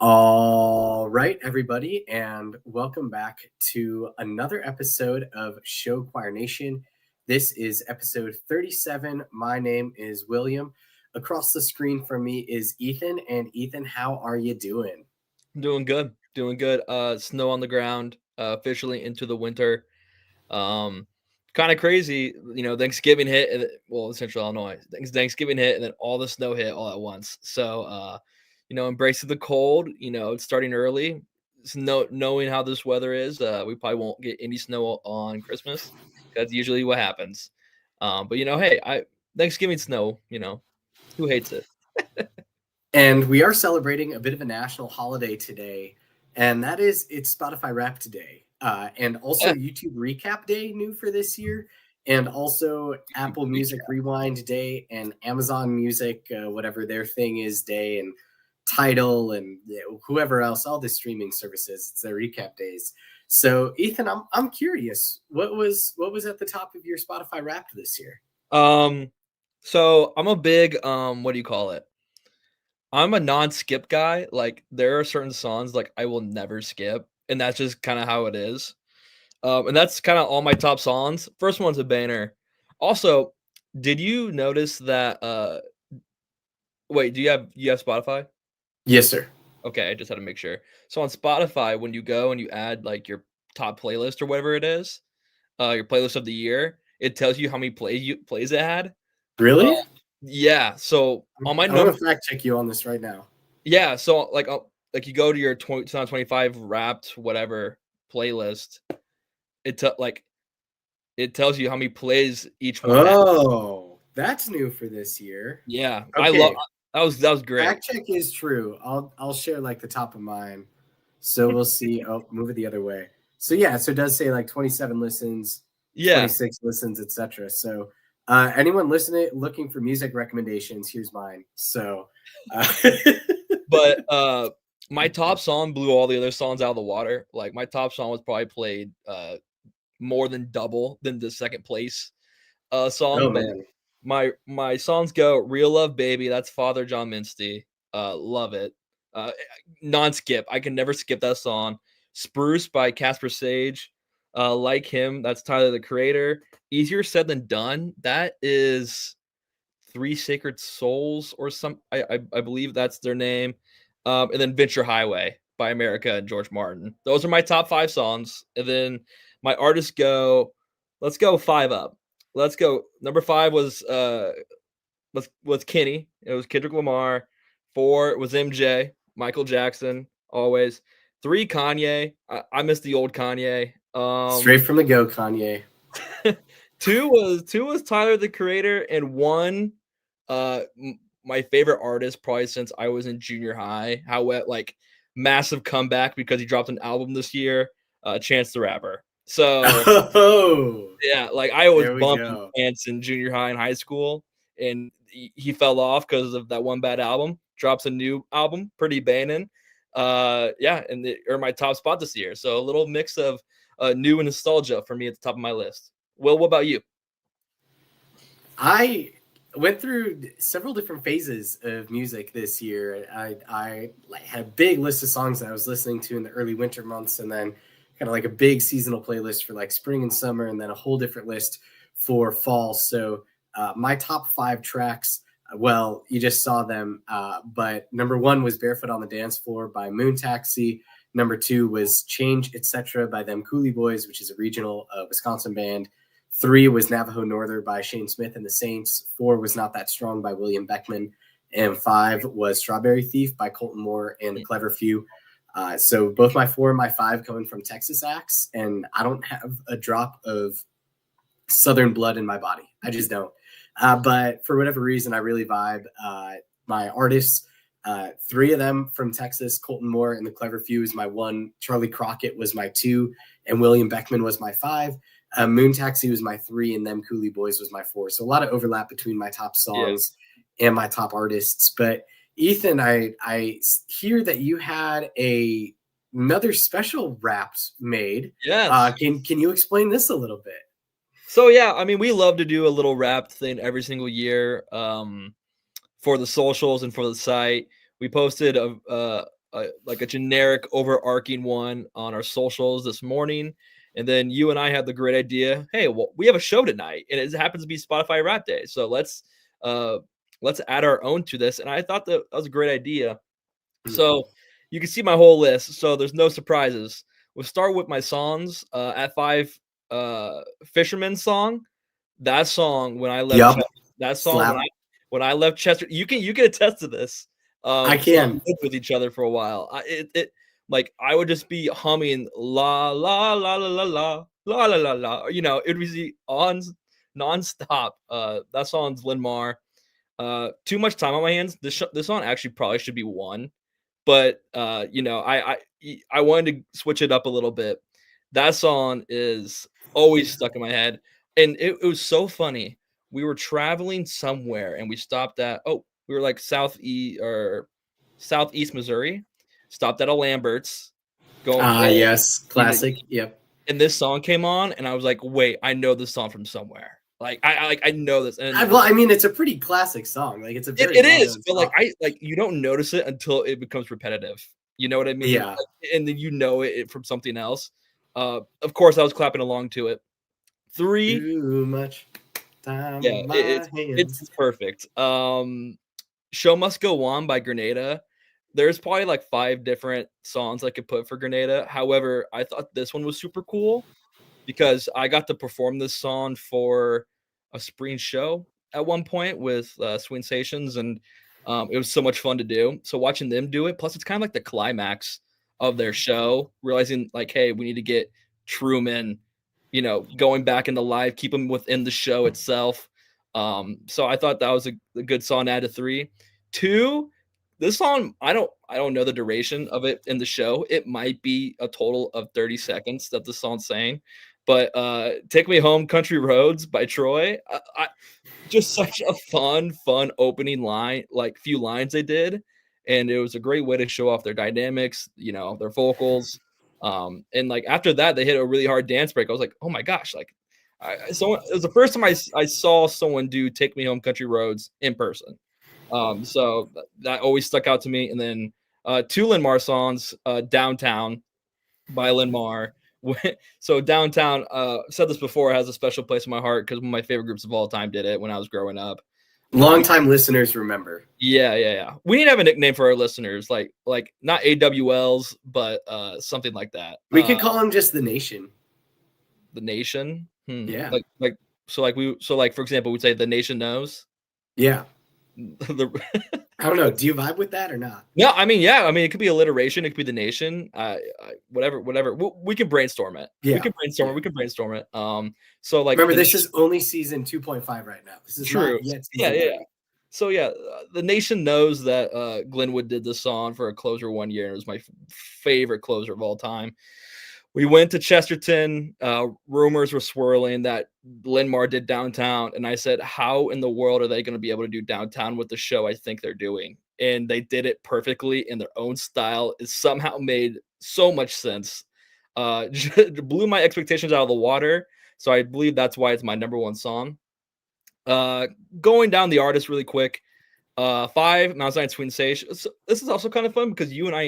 All right, everybody, and welcome back to another episode of Show Choir Nation. This is episode 37. My name is William. Across the screen from me is Ethan. And Ethan, how are you doing? Doing good. Doing good. Snow on the ground, officially into the winter. Um, Kind of crazy, Thanksgiving hit, Central Illinois. Thanksgiving hit, and then all the snow hit all at once. So, embracing the cold. It's starting early. Knowing how this weather is, we probably won't get any snow on Christmas. That's usually what happens. But hey, I Thanksgiving snow. Who hates it? And we are celebrating a bit of a national holiday today, and that is it's Spotify Wrapped Day, and also Yeah, YouTube Recap Day, new for this year, and also Apple Music Rewind Day and Amazon Music, whatever their thing is, day, and Tidal and whoever else, all the streaming services. It's their recap days. So, Ethan, I'm curious, what was at the top of your Spotify Wrapped this year? So I'm a big what do you call it? I'm a non-skip guy. Like there are certain songs like I will never skip, and that's just kind of how it is. And that's kind of all my top songs. First one's a banger. Also, did you notice that wait, do you have Spotify? Yes, sir. Okay, I just had to make sure. So on Spotify, when you go and you add like your top playlist or whatever it is, your playlist of the year, it tells you how many plays it had. Uh, Really? yeah, so on my I'm gonna number fact check you on this right now. Yeah, so, like, you go to your 2025 Wrapped whatever playlist, like, it tells you how many plays each one had. Oh, that's new for this year. Yeah, I love Okay, that was great. fact check is true. I'll share like the top of mine. So we'll see. Oh, move it the other way. So yeah, so it does say like 27 listens, Yeah, 26 listens, etc. So anyone listening looking for music recommendations, here's mine. So but, my top song blew all the other songs out of the water. Like, my top song was probably played, more than double than the 2nd place, oh song, but man. my songs go Real Love Baby, that's Father John Misty, love it. Non-skip, I can never skip that song. Spruce by Casper Sage, Like Him, that's Tyler, the Creator. Easier Said Than Done, that is Three Sacred Souls or I believe that's their name. And then Venture Highway by America and George Martin. Those are my top 5 songs, and then my artists go let's go 5 up. Let's go number 5 was Kenny. It was Kendrick Lamar. 4 was MJ, Michael Jackson, always. 3 Kanye. I miss the old Kanye. Straight from the go, Kanye. 2 was Tyler the Creator, and 1 my favorite artist probably since I was in junior high. Like massive comeback because he dropped an album this year, Chance the Rapper. So Oh, yeah, like I was there we bumping go. Chance in junior high and high school, and he fell off because of that one bad album. Drops a new album, pretty banging. Yeah, and it earned my top spot this year. So a little mix of new and nostalgia for me at the top of my list. Will, what about you? I went through several different phases of music this year. I like had a big list of songs that I was listening to in the early winter months, and then kind of like a big seasonal playlist for like spring and summer, and then a whole different list for fall. So my top 5 tracks. Well, you just saw them, but number 1 was "Barefoot on the Dance Floor" by Moon Taxi. Number 2 was "Change Etc." by them Coolie Boys, which is a regional Wisconsin band. 3 was Navajo Norther by Shane Smith and the Saints. 4 was Not That Strong by William Beckman. And 5 was Strawberry Thief by Colton Moore and the Clever Few. So both my 4 and my 5 coming from Texas acts, and I don't have a drop of Southern blood in my body. I just don't. But for whatever reason, I really vibe. My artists, 3 of them from Texas, Colton Moore and the Clever Few is my 1. Charlie Crockett was my 2, and William Beckman was my 5. Moon Taxi was my 3, and Them Coolie Boys was my 4. So a lot of overlap between my top Yeah. songs and my top artists. But Ethan, I hear that you had another special Wrapped made. Yes. Can you explain this a little bit? So yeah, I mean, we love to do a little Wrapped thing every single year. For the socials and for the site, we posted like a generic overarching one on our socials this morning. And then you and I had the great idea. Hey, well, we have a show tonight, and it happens to be Spotify Rap Day. So let's add our own to this. And I thought that was a great idea. So you can see my whole list. So there's no surprises. We'll start with my songs. At 5, Fisherman song. That song when I left. Yup. That song Slap. when I left Chester. You can attest to this. I So can. we lived with each other for a while. Like I would just be humming la la la la la la la la la la. You know, it would be on nonstop. That song's Linmar. Too much time on my hands. This song actually probably should be 1, but you know, I wanted to switch it up a little bit. That song is always stuck in my head, and it was so funny. We were traveling somewhere, and we stopped at we were like southeast Missouri. Stopped at a Lambert's. Yes, classic. Yep. And this song came on, and I was like, "Wait, I know this song from somewhere." Like I know this. And Well, I mean, it's a pretty classic song. Like it's a very it is, well-known but song. like you don't notice it until it becomes repetitive. You know what I mean? Yeah. Like, and then you know it from something else. Of course, I was clapping along to it. 3, Too much time yeah, on my hands. it's perfect. Show Must Go On by Grenada. There's probably like 5 different songs I could put for Grenada. However, I thought this one was super cool because I got to perform this song for a spring show at one point with Swing Stations, and it was so much fun to do. So watching them do it, plus it's kind of like the climax of their show, realizing like, hey, we need to get Truman, you know, going back into live, keep him within the show itself. So I thought that was a good song to add to 3. 2, this song, I don't know the duration of it in the show. It might be a total of 30 seconds that the song's saying. But Take Me Home Country Roads by Troy. Just such a fun opening line, like few lines they did. And it was a great way to show off their dynamics, you know, their vocals. And like after that, they hit a really hard dance break. I was like, oh my gosh, like it was the first time I saw someone do Take Me Home Country Roads in person. So that always stuck out to me. And then 2 Linmar songs, Downtown by Linmar. So Downtown, said this before, has a special place in my heart because one of my favorite groups of all time did it when I was growing up. Longtime listeners remember. Yeah. We need to have a nickname for our listeners, like not AWLs, but something like that. We could call them just the Nation. The Nation. Yeah. Like for example, we'd say the Nation knows. Yeah. I don't know. Do you vibe with that or not? No, I mean, yeah. I mean, it could be alliteration. It could be the Nation. Whatever. We can brainstorm it. Yeah. We can brainstorm it. So like, remember, this is only season 2.5 right now. This is true. Not yet Yeah. So yeah, the Nation knows that Glenwood did this song for a closer one year. And it was my favorite closer of all time. We went to Chesterton. Rumors were swirling that Linmar did Downtown. And I said, how in the world are they going to be able to do Downtown with the show I think they're doing? And they did it perfectly in their own style. It somehow made so much sense. Blew my expectations out of the water. So I believe that's why it's my number 1 song. Going down the artist really quick. 5, Mount Zion Swing Station. So this is also kind of fun because you and I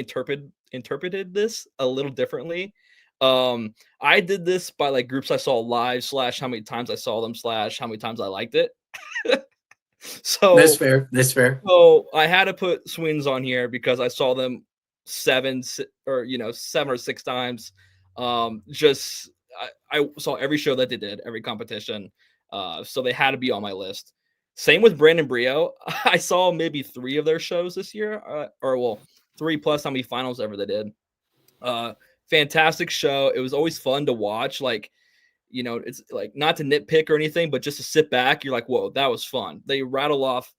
interpreted this a little differently. I did this by like groups I saw live / how many times I saw them / how many times I liked it. So that's fair. So I had to put Swings on here because I saw them 7 or 6 times. Just I saw every show that they did, every competition. So they had to be on my list. Same with Brandon Brio. I saw maybe 3 of their shows this year, 3 plus how many finals ever they did. Fantastic show. It was always fun to watch. Like, you know, it's like not to nitpick or anything, but just to sit back, you're like, whoa, that was fun. They rattle off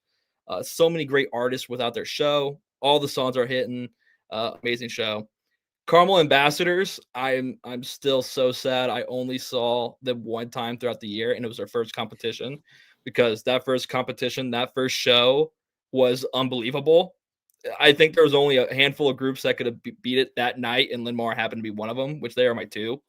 so many great artists without their show. All the songs are hitting. Amazing show. Carmel Ambassadors. I'm still so sad. I only saw them one time throughout the year, and it was their first competition because that first show was unbelievable. I think there was only a handful of groups that could have beat it that night, and Linmar happened to be one of them, which they are my 2.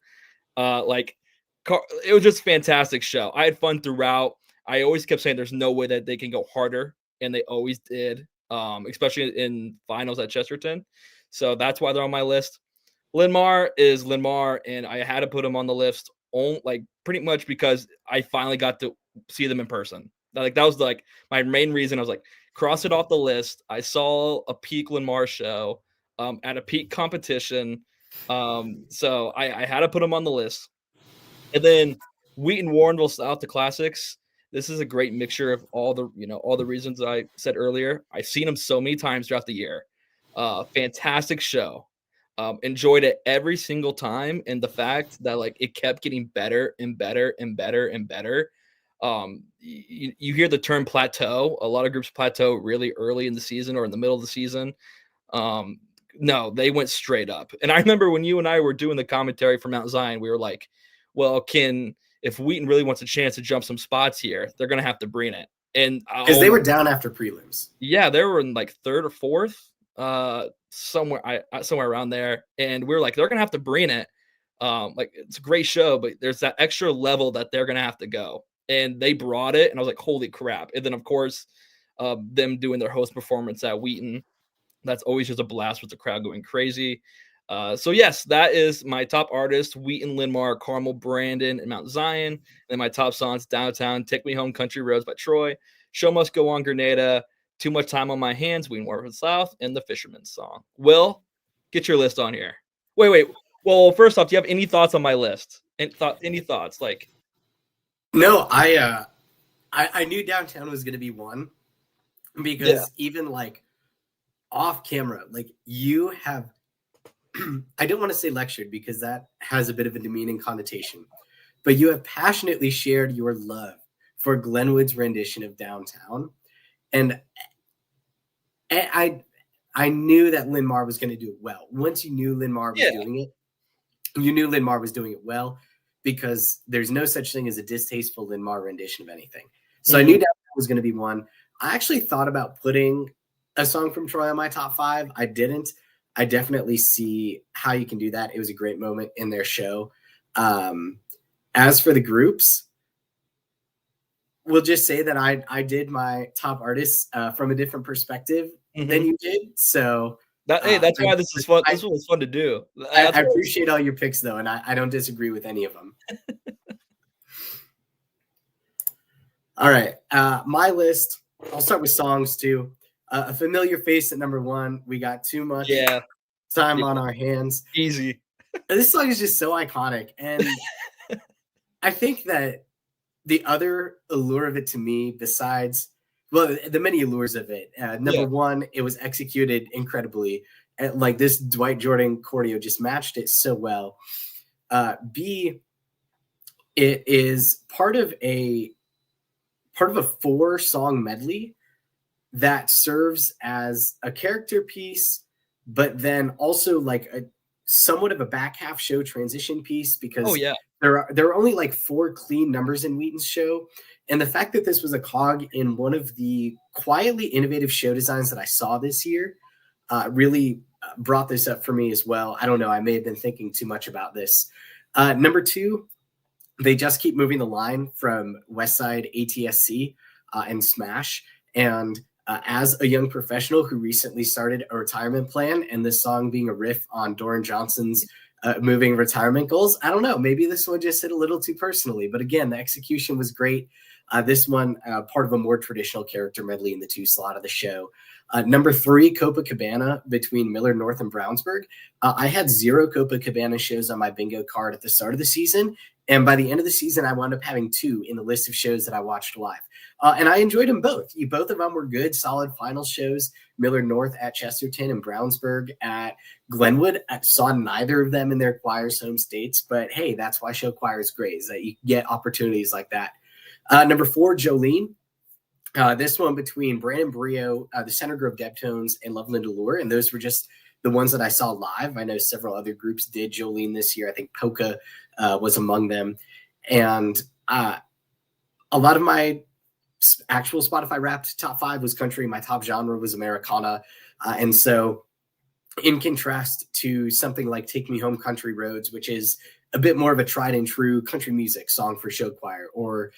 It was just a fantastic show. I had fun throughout. I always kept saying there's no way that they can go harder, and they always did, especially in finals at Chesterton. So that's why they're on my list. Linmar is Linmar, and I had to put him on the list like pretty much because I finally got to see them in person. Like that was like my main reason. I was like, cross it off the list. I saw a peak Linmar show at a peak competition. So I had to put him on the list. And then Wheaton Warrenville South, the classics. This is a great mixture of all the reasons I said earlier. I've seen them so many times throughout the year. Fantastic show. Enjoyed it every single time, and the fact that like it kept getting better and better and better and better. You hear the term plateau. A lot of groups plateau really early in the season or in the middle of the season. No, they went straight up. And I remember when you and I were doing the commentary for Mount Zion, we were like, well, if Wheaton really wants a chance to jump some spots here, they're going to have to bring it. And because they were down after prelims. Yeah, they were in like third or fourth, somewhere around there. And we were like, they're going to have to bring it. Like it's a great show, but there's that extra level that they're going to have to go. And they brought it. And I was like, holy crap. And then, of course, them doing their host performance at Wheaton. That's always just a blast with the crowd going crazy. So yes, that is my top artists: Wheaton, Linmar, Carmel, Brandon, and Mount Zion. And then my top songs: Downtown, Take Me Home, Country Roads by Troy, Show Must Go On, Grenada, Too Much Time on My Hands, Wheaton Warrenville South, and The Fisherman's Song. Will, get your list on here. Wait. Well, first off, do you have any thoughts on my list? Any thoughts? Like, no, I knew Downtown was going to be one because even like off camera, like you have. I don't want to say lectured because that has a bit of a demeaning connotation, but you have passionately shared your love for Glenwood's rendition of Downtown. And I knew that Linmar was going to do it well. Once you knew Linmar was doing it, you knew Linmar was doing it well because there's no such thing as a distasteful Linmar rendition of anything. So I knew Downtown was going to be one. I actually thought about putting a song from Troy on my top 5. I didn't. I definitely see how you can do that. It was a great moment in their show. As for the groups, we'll just say that I did my top artists from a different perspective than you did. So that's why this is fun. This was fun to do. I appreciate all your picks though, and I don't disagree with any of them. All right, my list. I'll start with songs too. A familiar face at number 1. We got Too Much Time on Our Hands. Easy. This song is just so iconic. And I think that the other allure of it to me, besides, well, the many allures of it, number 1, it was executed incredibly. Like this Dwight Jordan choreo just matched it so well. B, it is part of a 4-song medley that serves as a character piece, but then also like a somewhat of a back half show transition piece because there are only like 4 clean numbers in Wheaton's show. And the fact that this was a cog in one of the quietly innovative show designs that I saw this year really brought this up for me as well. I don't know. I may have been thinking too much about this. Number 2, they just keep moving the line from Westside ATSC and Smash. And as a young professional who recently started a retirement plan, and this song being a riff on Doran Johnson's moving retirement goals, I don't know, maybe this one just hit a little too personally, but again, the execution was great. This one, part of a more traditional character medley in the 2 slot of the show. Number 3, Copacabana between Miller North and Brownsburg. I had 0 Copacabana shows on my bingo card at the start of the season. And by the end of the season, I wound up having 2 in the list of shows that I watched live. And I enjoyed them both. Both of them were good, solid final shows. Miller North at Chesterton and Brownsburg at Glenwood. I saw neither of them in their choir's home states. But hey, that's why show choir is great, is that you get opportunities like that. Number 4, Jolene. This one between Brandon Brio, the Center Grove Deptones, and Loveland Allure. And those were just the ones that I saw live. I know several other groups did Jolene this year. I think Polka was among them. And a lot of my actual Spotify Wrapped top 5 was country. My top genre was Americana. And so in contrast to something like Take Me Home, Country Roads, which is a bit more of a tried and true country music song for show choir, or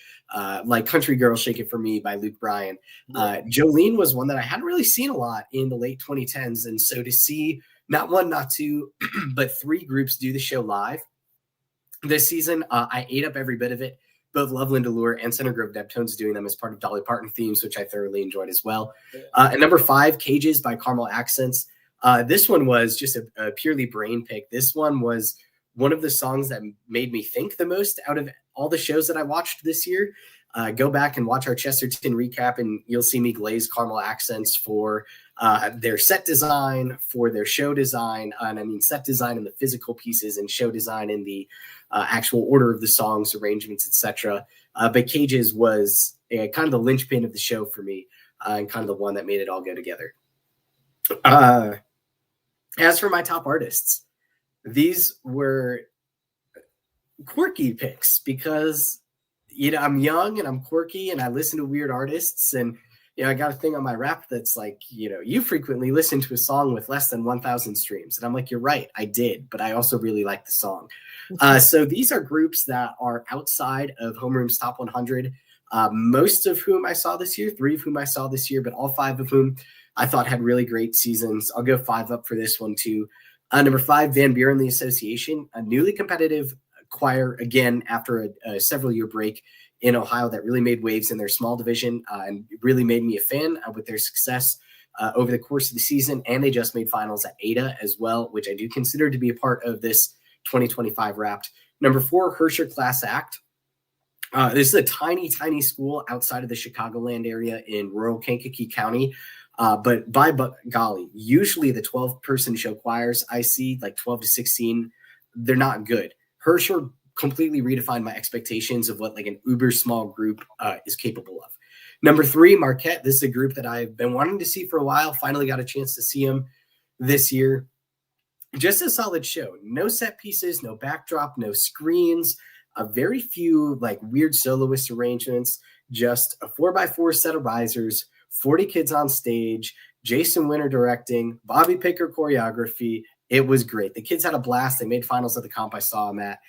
like Country Girl Shake It For Me by Luke Bryan. Jolene was one that I hadn't really seen a lot in the late 2010s. And so to see not one, not two, but three groups do the show live this season, I ate up every bit of it. Both Loveland Allure and Center Grove Deptones doing them as part of Dolly Parton themes, which I thoroughly enjoyed as well. And number 5, Cages by Caramel Accents. This one was just a purely brain pick. This one was one of the songs that made me think the most out of all the shows that I watched this year. Go back and watch our Chesterton recap, and you'll see me glaze Caramel Accents for their set design, for their show design, and I mean set design in the physical pieces and show design in the actual order of the songs, arrangements, etc. But Cages was kind of the linchpin of the show for me, and kind of the one that made it all go together. As for my top artists, these were quirky picks because, you know, I'm young and I'm quirky and I listen to weird artists, and, you know, I got a thing on my rap that's like, you know, you frequently listen to a song with less than 1,000 streams. And I'm like, you're right, I did, but I also really like the song. So these are groups that are outside of Homeroom's top 100, most of whom I saw this year, 3 of whom I saw this year, but all 5 of whom I thought had really great seasons. I'll go 5 up for this one too. Number 5, Van Buren The Association, a newly competitive choir, again, after a several-year break in Ohio that really made waves in their small division, and really made me a fan with their success over the course of the season. And they just made finals at Ada as well, which I do consider to be a part of this 2025 Wrapped. Number 4, Herscher Class Act. This is a tiny, tiny school outside of the Chicagoland area in rural Kankakee County. But by golly, usually the 12-person show choirs I see, like 12 to 16, they're not good. Herscher completely redefined my expectations of what like an uber small group is capable of. Number 3, Marquette. This is a group that I've been wanting to see for a while. Finally got a chance to see them this year. Just a solid show. No set pieces, no backdrop, no screens, a very few like weird soloist arrangements, just a 4x4 set of risers, 40 kids on stage, Jason Winter directing, Bobby Picker choreography. It was great. The kids had a blast. They made finals at the comp I saw them at.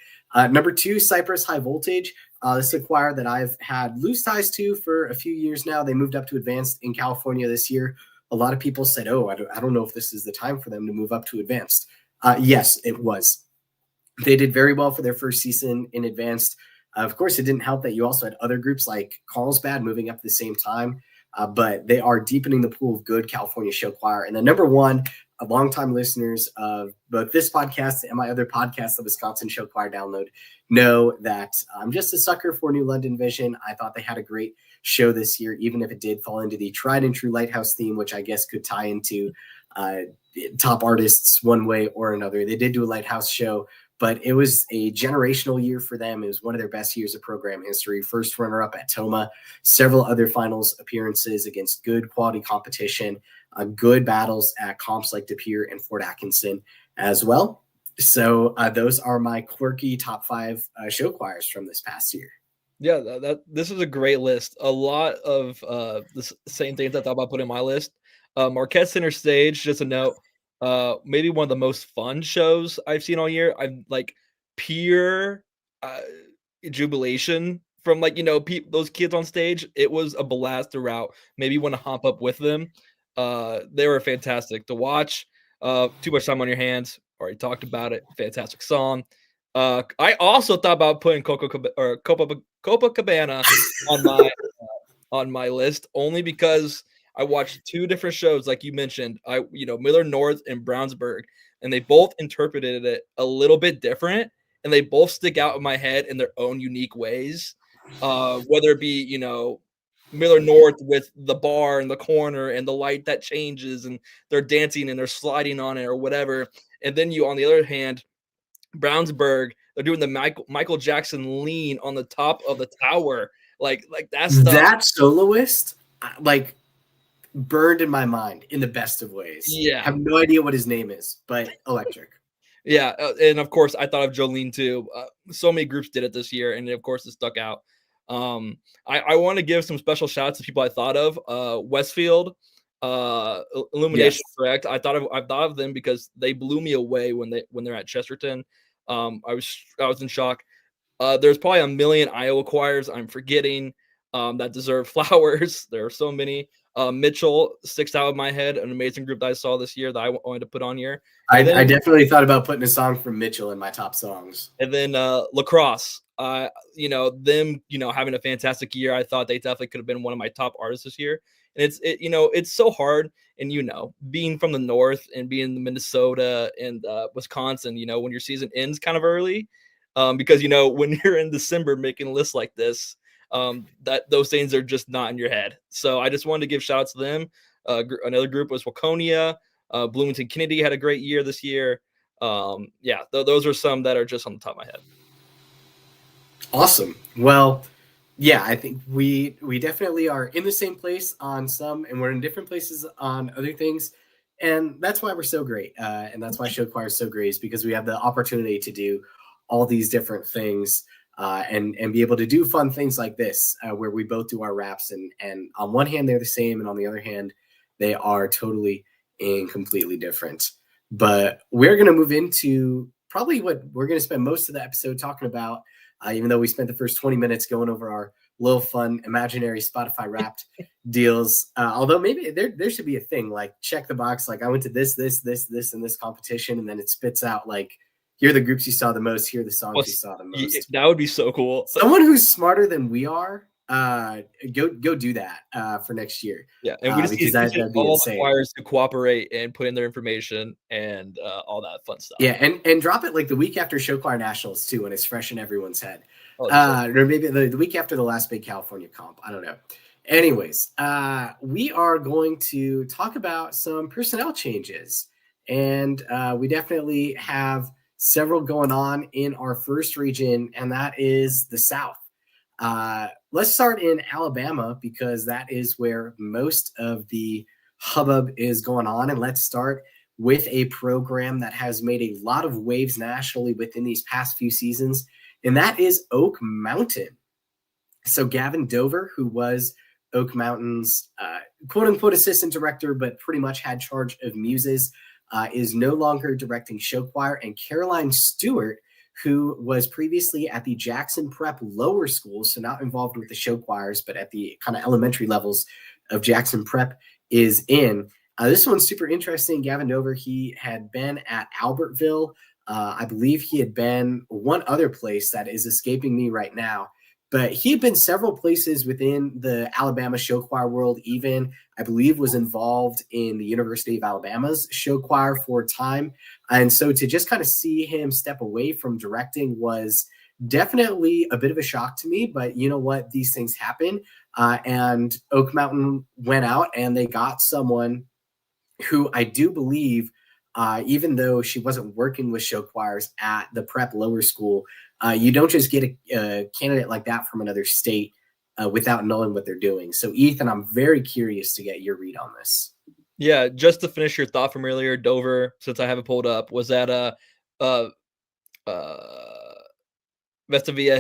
Number 2, Cypress High Voltage. This is a choir that I've had loose ties to for a few years now. They moved up to advanced in California this year. A lot of people said, oh, I don't know if this is the time for them to move up to advanced. Yes, it was. They did very well for their first season in advanced. Of course, it didn't help that you also had other groups like Carlsbad moving up at the same time. But they are deepening the pool of good California show choir. And then number 1, longtime listeners of both this podcast and my other podcast, the Wisconsin Show Choir Download, know that I'm just a sucker for New London Vision. I thought they had a great show this year, even if it did fall into the tried and true Lighthouse theme, which I guess could tie into top artists one way or another. They did do a Lighthouse show, but it was a generational year for them. It was one of their best years of program history. First runner-up at Toma, several other finals appearances against good quality competition, good battles at comps like De Pere and Fort Atkinson as well. So those are my quirky top 5 show choirs from this past year. Yeah, this is a great list. A lot of the same things I thought about putting on my list. Marquette Center Stage, just a note, maybe one of the most fun shows I've seen all year. I'm like pure jubilation from like, you know, those kids on stage. It was a blast throughout. Maybe you want to hop up with them. They were fantastic to watch. Too Much Time on Your Hands. Already talked about it. Fantastic song. I also thought about putting Copacabana on my list, only because I watched 2 different shows, like you mentioned. Miller North and Brownsburg, and they both interpreted it a little bit different, and they both stick out in my head in their own unique ways. Whether it be, you know, Miller North with the bar in the corner and the light that changes, and they're dancing and they're sliding on it or whatever, and then you, on the other hand, Brownsburg, they're doing the Michael Jackson lean on the top of the tower, like that stuff. That soloist, like, burned in my mind in the best of ways. Yeah, I have no idea what his name is, but electric. Yeah, and of course I thought of Jolene too. So many groups did it this year, and of course it stuck out. I want to give some special shout outs to people I thought of. Westfield, Illumination, yes. Correct. I thought of them because they blew me away when they're at Chesterton. I was in shock. There's probably a million Iowa choirs I'm forgetting that deserve flowers. There are so many. Mitchell sticks out of my head, an amazing group that I saw this year that I wanted to put on here. I definitely thought about putting a song from Mitchell in my top songs. And then Lacrosse, them, having a fantastic year. I thought they definitely could have been one of my top artists this year. And it's so hard. And, being from the North and being in Minnesota and Wisconsin, when your season ends kind of early, because, when you're in December making lists like this, that those things are just not in your head. So I just wanted to give shout out to them. Another group was Waconia. Bloomington Kennedy had a great year this year. Those are some that are just on the top of my head. Awesome. Well, yeah, I think we definitely are in the same place on some, and we're in different places on other things. And that's why we're so great. And that's why Show Choir is so great, is because we have the opportunity to do all these different things and be able to do fun things like this, where we both do our raps. And on one hand, they're the same. And on the other hand, they are totally and completely different. But we're going to move into probably what we're going to spend most of the episode talking about, even though we spent the first 20 minutes going over our little fun imaginary Spotify Wrapped deals. Although maybe there should be a thing like check the box, like I went to this, and this competition, and then it spits out like, here are the groups you saw the most, here are the songs you saw the most. That would be so cool. Someone who's smarter than we are, go do that for next year. Yeah, and we just need all the choirs to cooperate and put in their information and all that fun stuff. Yeah, and drop it like the week after Show Choir Nationals too, when it's fresh in everyone's head. Or maybe the week after the last big California comp. I don't know. Anyways, we are going to talk about some personnel changes, and we definitely have several going on in our first region, and that is the South. Let's start in Alabama, because that is where most of the hubbub is going on. And let's start with a program that has made a lot of waves nationally within these past few seasons, and that is Oak Mountain. So Gavin Dover, who was Oak Mountain's quote-unquote assistant director, but pretty much had charge of muses, is no longer directing show choir. And Caroline Stewart, who was previously at the Jackson Prep lower school, so not involved with the show choirs, but at the kind of elementary levels of Jackson Prep, is in. This one's super interesting. Gavin Dover, he had been at Albertville. I believe he had been one other place that is escaping me right now. But he had been several places within the Alabama show choir world, even, I believe, was involved in the University of Alabama's show choir for a time. And so to just kind of see him step away from directing was definitely a bit of a shock to me. But you know what? These things happen. And Oak Mountain went out and they got someone who I do believe, even though she wasn't working with show choirs at the prep lower school, you don't just get a candidate like that from another state without knowing what they're doing. So, Ethan, I'm very curious to get your read on this. Yeah, just to finish your thought from earlier, Dover, since I have it pulled up, was at Vestavia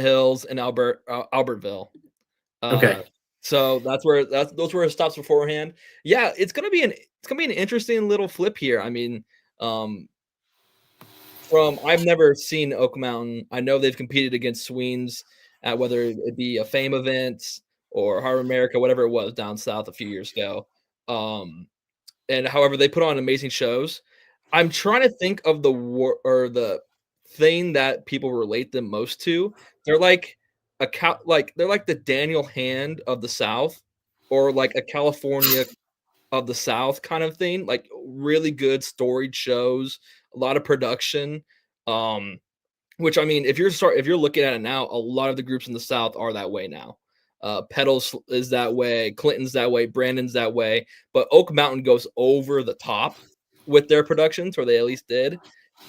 Hills and Albertville. Okay. So those were his stops beforehand. Yeah, it's gonna be an interesting little flip here. I mean, I've never seen Oak Mountain. I know they've competed against Sweens at whether it be a Fame event or Heart of America, whatever it was down south a few years ago. And however, they put on amazing shows. I'm trying to think of the thing that people relate them most to. They're like they're like the Daniel Hand of the South, or like a California of the South kind of thing. Like really good storied shows, a lot of production. Which, I mean, if you're looking at it now, a lot of the groups in the South are that way now. Pedals is that way, Clinton's that way, Brandon's that way, but Oak Mountain goes over the top with their productions, or they at least did.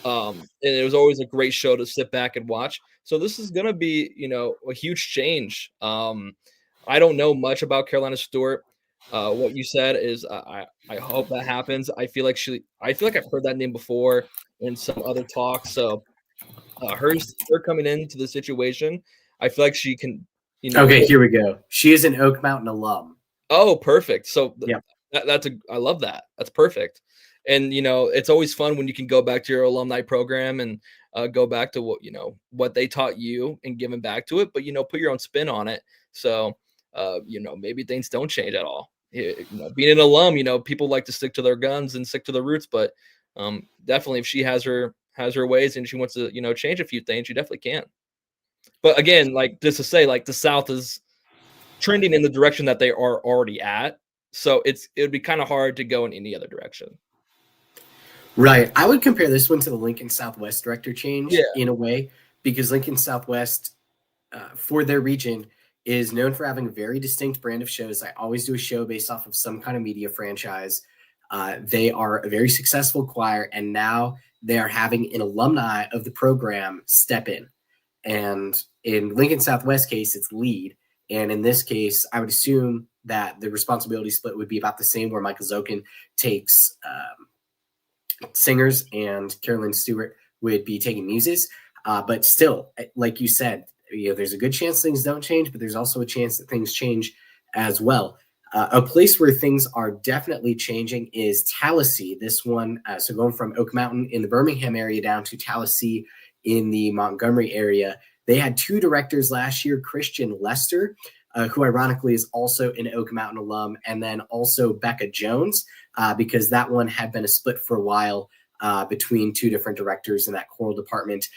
And it was always a great show to sit back and watch. So this is gonna be, a huge change. I don't know much about Carolina Stewart. What you said is I hope that happens. I feel like I've heard that name before in some other talks. So her coming into the situation, I feel like she can. Okay, here we go. She is an Oak Mountain alum. Oh, perfect. So yeah, I love that. That's perfect. And it's always fun when you can go back to your alumni program and go back to what they taught you and giving back to it, but put your own spin on it. So maybe things don't change at all. Being an alum, people like to stick to their guns and stick to their roots, but definitely if she has her ways and she wants to change a few things, she definitely can. But again, like just to say, like the South is trending in the direction that they are already at, so it would be kind of hard to go in any other direction. Right. I would compare this one to the Lincoln Southwest director change Yeah. in a way, because Lincoln Southwest, for their region, is known for having a very distinct brand of shows. I always do a show based off of some kind of media franchise. They are a very successful choir, and now they are having an alumni of the program step in. And in Lincoln Southwest case, it's lead. And in this case, I would assume that the responsibility split would be about the same, where Michael Zokin takes singers and Carolyn Stewart would be taking muses. But still, like you said, there's a good chance things don't change, but there's also a chance that things change as well. A place where things are definitely changing is Tallahassee. This one, so going from Oak Mountain in the Birmingham area down to Tallahassee in the Montgomery area. They had two directors last year, Christian Lester, who ironically is also an Oak Mountain alum, and then also Becca Jones, because that one had been a split for a while between two different directors in that choral department.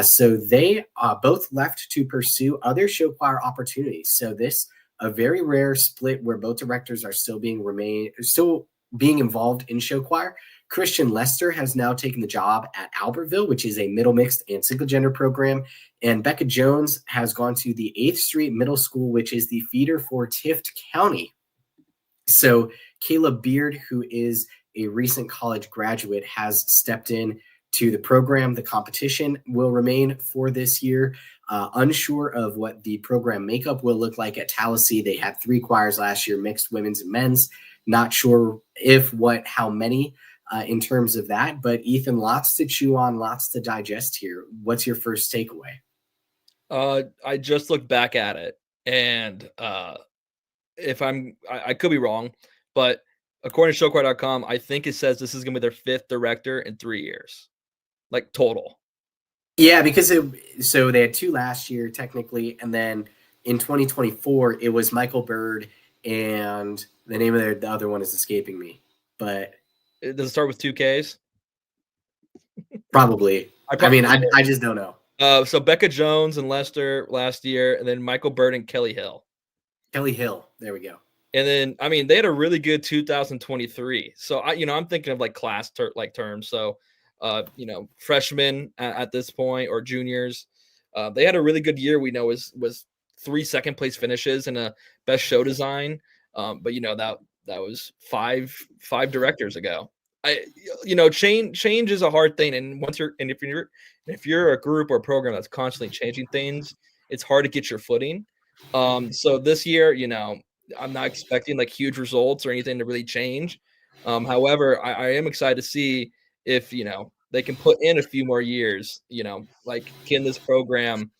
So they both left to pursue other show choir opportunities. So this, a very rare split where both directors are still being involved in show choir. Christian Lester has now taken the job at Albertville, which is a middle mixed and single gender program. And Becca Jones has gone to the 8th Street Middle School, which is the feeder for Tift County. So Caleb Beard, who is a recent college graduate, has stepped in to the program. The competition will remain for this year. Unsure of what the program makeup will look like at Tallahassee. They had 3 choirs last year, mixed women's and men's. Not sure how many in terms of that. But Ethan, lots to chew on, lots to digest here. What's your first takeaway? I just looked back at it, and if I could be wrong, but according to showchoir.com, I think it says this is going to be their 5th director in 3 years, like total. Yeah, because so they had 2 last year technically, and then in 2024 it was Michael Bird, and the name of the other one is escaping me. But does it start with 2 Ks? Probably. I just don't know. So Becca Jones and Lester last year, and then Michael Bird and Kelly Hill. Kelly Hill. There we go. And then, they had a really good 2023. So I'm thinking of like class terms. So, freshmen at this point or juniors, they had a really good year. We know was 3 second place finishes and a best show design. But that was five directors ago. Change is a hard thing, and if you're a group or a program that's constantly changing things, it's hard to get your footing. So this year, I'm not expecting like huge results or anything to really change. However, I am excited to see if they can put in a few more years. Like can this program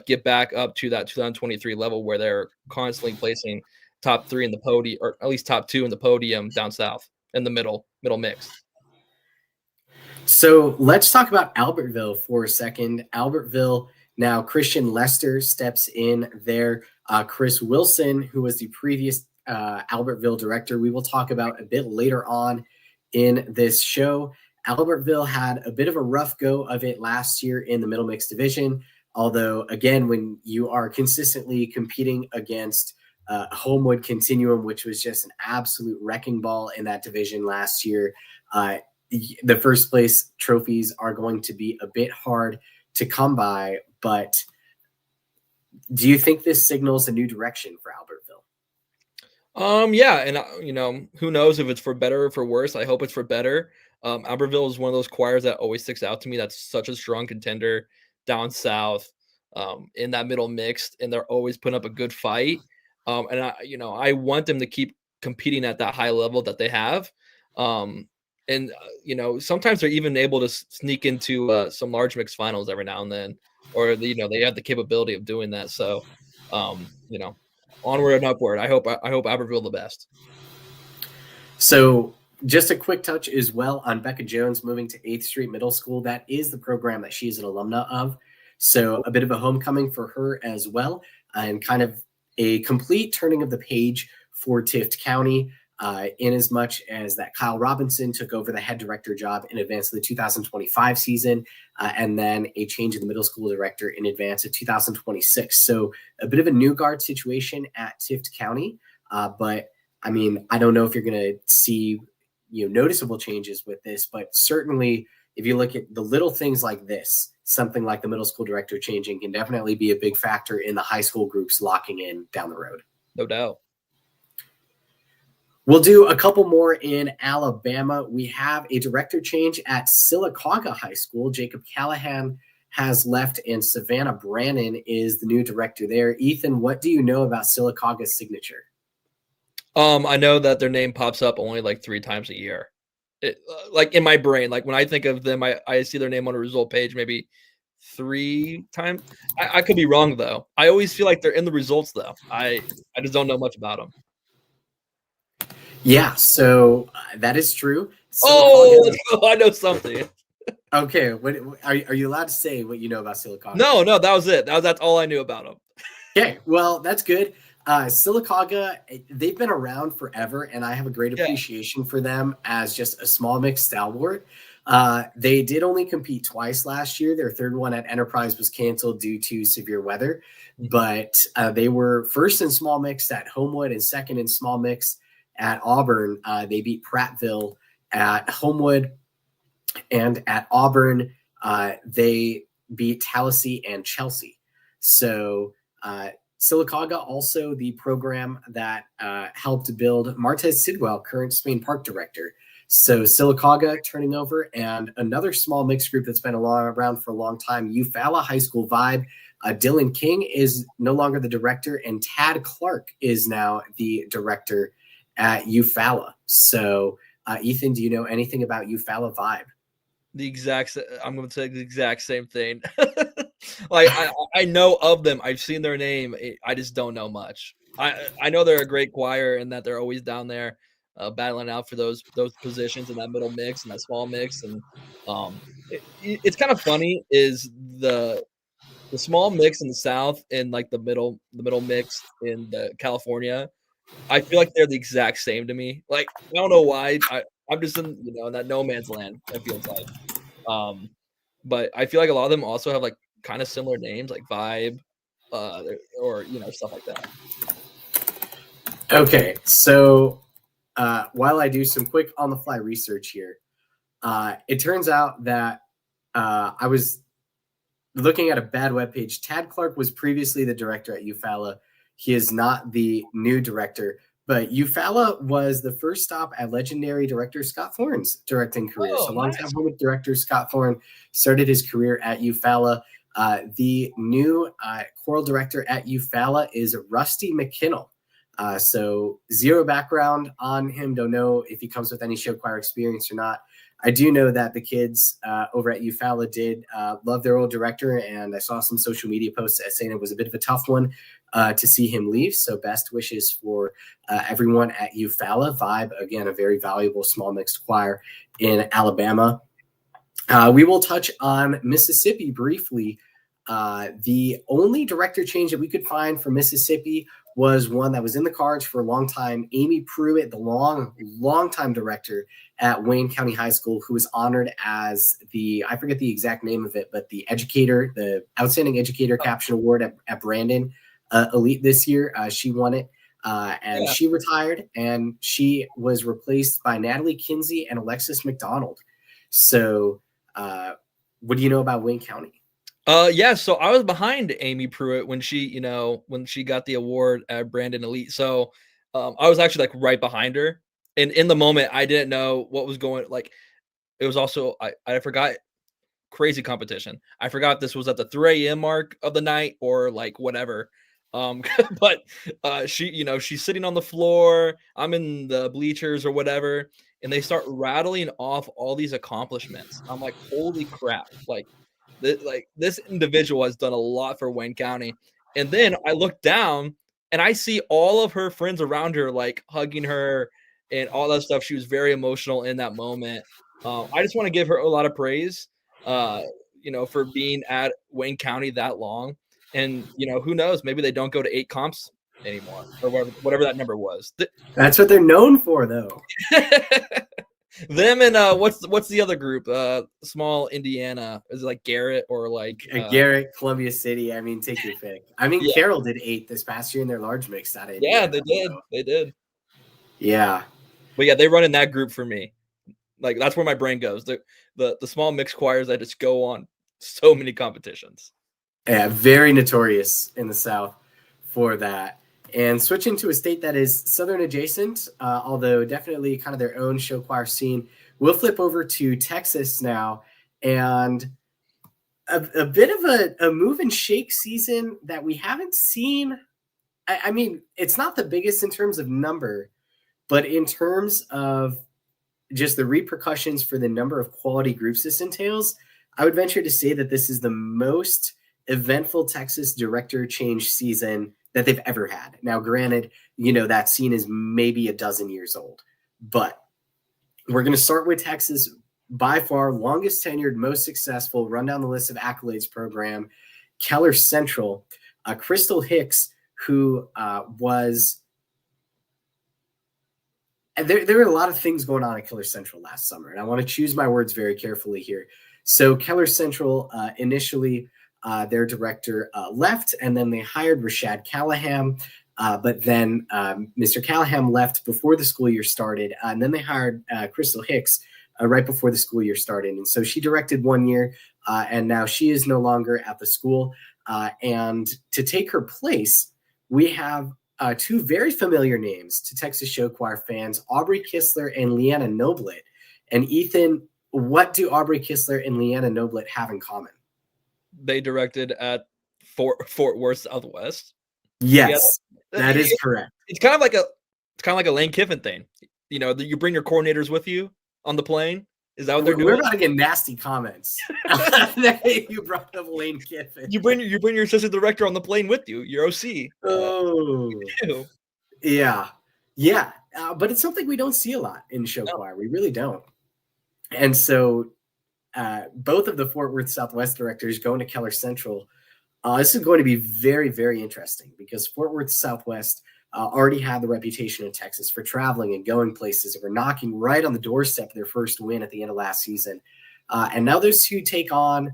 get back up to that 2023 level where they're constantly placing top 3 in the podium, or at least top 2 in the podium down south in the middle mix. So let's talk about Albertville for a second. Albertville, now Christian Lester steps in there. Chris Wilson, who was the previous Albertville director, we will talk about a bit later on in this show. Albertville had a bit of a rough go of it last year in the middle mix division. Although, again, when you are consistently competing against Homewood Continuum, which was just an absolute wrecking ball in that division last year, the first place trophies are going to be a bit hard to come by. But do you think this signals a new direction for Albertville? Yeah, and who knows if it's for better or for worse. I hope it's for better. Albertville is one of those choirs that always sticks out to me. That's such a strong contender down south, in that middle mixed, and they're always putting up a good fight. And I want them to keep competing at that high level that they have. And sometimes they're even able to sneak into some large mix finals every now and then, or they have the capability of doing that. So, onward and upward. I hope Albertville the best. So just a quick touch as well on Becca Jones moving to 8th Street Middle School. That is the program that she is an alumna of. So a bit of a homecoming for her as well, and kind of a complete turning of the page for Tift County, in as much as that Kyle Robinson took over the head director job in advance of the 2025 season, and then a change in the middle school director in advance of 2026. So a bit of a new guard situation at Tift County, but I mean, I don't know if you're going to see noticeable changes with this, but certainly if you look at the little things like this, something like the middle school director changing can definitely be a big factor in the high school groups locking in down the road. No doubt. We'll do a couple more in Alabama. We have a director change at Sylacauga High School. Jacob Callahan has left, and Savannah Brannon is the new director there. Ethan, what do you know about Sylacauga's signature? I know that their name pops up only like 3 times a year. Like in my brain, like when I think of them, I see their name on a result page maybe 3 times. I could be wrong though. I always feel like they're in the results though. I just don't know much about them. Yeah, so that is true. Oh, I know something. Okay, what are you allowed to say what you know about Sylacauga? No, that was it. That's all I knew about them. Okay, well, that's good. Sylacauga, they've been around forever, and I have a great appreciation for them as just a small mix stalwart. They did only compete twice last year. Their third one at Enterprise was canceled due to severe weather, but they were first in small mix at Homewood and second in small mix at Auburn. They beat Prattville at Homewood, and at Auburn, they beat Tallahassee and Chelsea. So Sylacauga, also the program that helped build Martez Sidwell, current Spain Park director. So Sylacauga turning over, and another small mixed group that's been around for a long time, Eufaula High School Vibe. Dylan King is no longer the director, and Tad Clark is now the director at Eufaula. So Ethan, do you know anything about Eufaula Vibe? I'm going to say the exact same thing. Like I know of them. I've seen their name. I just don't know much. I know they're a great choir and that they're always down there battling out for those positions in that middle mix and that small mix. And it's kind of funny is the small mix in the South and like the middle mix in the California. I feel like they're the exact same to me. Like I don't know why. I'm just in in that no man's land. It feels like. But I feel like a lot of them also have like kind of similar names, like Vibe, or stuff like that. Okay, so while I do some quick on the fly research here, it turns out that I was looking at a bad webpage. Tad Clark was previously the director at Eufaula. He is not the new director, but Eufaula was the first stop at legendary director Scott Thorne's directing career. So longtime Homewood director Scott Thorne started his career at Eufaula. The new choral director at Eufaula is Rusty McKinnell. So zero background on him. Don't know if he comes with any show choir experience or not. I do know that the kids over at Eufaula did love their old director, and I saw some social media posts saying it was a bit of a tough one to see him leave. So best wishes for everyone at Eufaula. Vibe, again, a very valuable small mixed choir in Alabama. We will touch on Mississippi briefly. The only director change that we could find for Mississippi was one that was in the cards for a long time. Amy Pruitt, the long-time director at Wayne County High School, who was honored as I forget the exact name of it, but the Outstanding Educator Caption Award at Brandon Elite this year. She won it, and she retired, and she was replaced by Natalie Kinsey and Alexis McDonald. So what do you know about Wayne County? So I was behind Amy Pruitt when she got the award at Brandon Elite. So I was actually like right behind her. And in the moment, I didn't know what was going. Like, it was also I forgot, crazy competition. I forgot this was at the 3 a.m. mark of the night or like whatever. But she's sitting on the floor. I'm in the bleachers or whatever, and they start rattling off all these accomplishments. I'm like, holy crap! Like this individual has done a lot for Wayne County. And then I look down and I see all of her friends around her, like hugging her and all that stuff. She was very emotional in that moment. I just want to give her a lot of praise, for being at Wayne County that long. And, who knows, maybe they don't go to 8 comps anymore or whatever that number was. That's what they're known for, though. Them and what's the other group? Small Indiana. Is it like Garrett or like Garrett, Columbia City? I mean, take your pick. I mean, yeah. Carroll did 8 this past year in their large mix out of Indiana. Yeah, they did. So. They did. Yeah. But yeah, they run in that group for me. Like that's where my brain goes. The small mixed choirs that just go on so many competitions. Yeah, very notorious in the South for that. And switching to a state that is Southern adjacent, although definitely kind of their own show choir scene, we'll flip over to Texas now. And a bit of a move and shake season that we haven't seen. I mean, it's not the biggest in terms of number, but in terms of just the repercussions for the number of quality groups this entails, I would venture to say that this is the most eventful Texas director change season that they've ever had. Now, granted, that scene is maybe a dozen years old, but we're going to start with Texas, by far longest tenured, most successful, run down the list of accolades program, Keller Central. Crystal Hicks, who was there were a lot of things going on at Keller Central last summer, and I want to choose my words very carefully here. So Keller Central initially, their director left, and then they hired Rashad Callahan. But then Mr. Callahan left before the school year started, and then they hired Crystal Hicks right before the school year started. And so she directed 1 year, and now she is no longer at the school. And to take her place, we have 2 very familiar names to Texas Show Choir fans, Aubrey Kistler and Leanna Noblet. And Ethan, what do Aubrey Kistler and Leanna Noblet have in common? They directed at Fort Worth Southwest. Yes, that is correct. It's kind of like a Lane Kiffin thing. You bring your coordinators with you on the plane. Is that what they're doing? We're about to get nasty comments. You brought up Lane Kiffin. You bring your assistant director on the plane with you. Your OC. Oh, yeah. But it's something we don't see a lot in show choir. We really don't. And so both of the Fort Worth Southwest directors going to Keller Central. This is going to be very, very interesting because Fort Worth Southwest already had the reputation in Texas for traveling and going places, and were knocking right on the doorstep of their first win at the end of last season. And now those 2 take on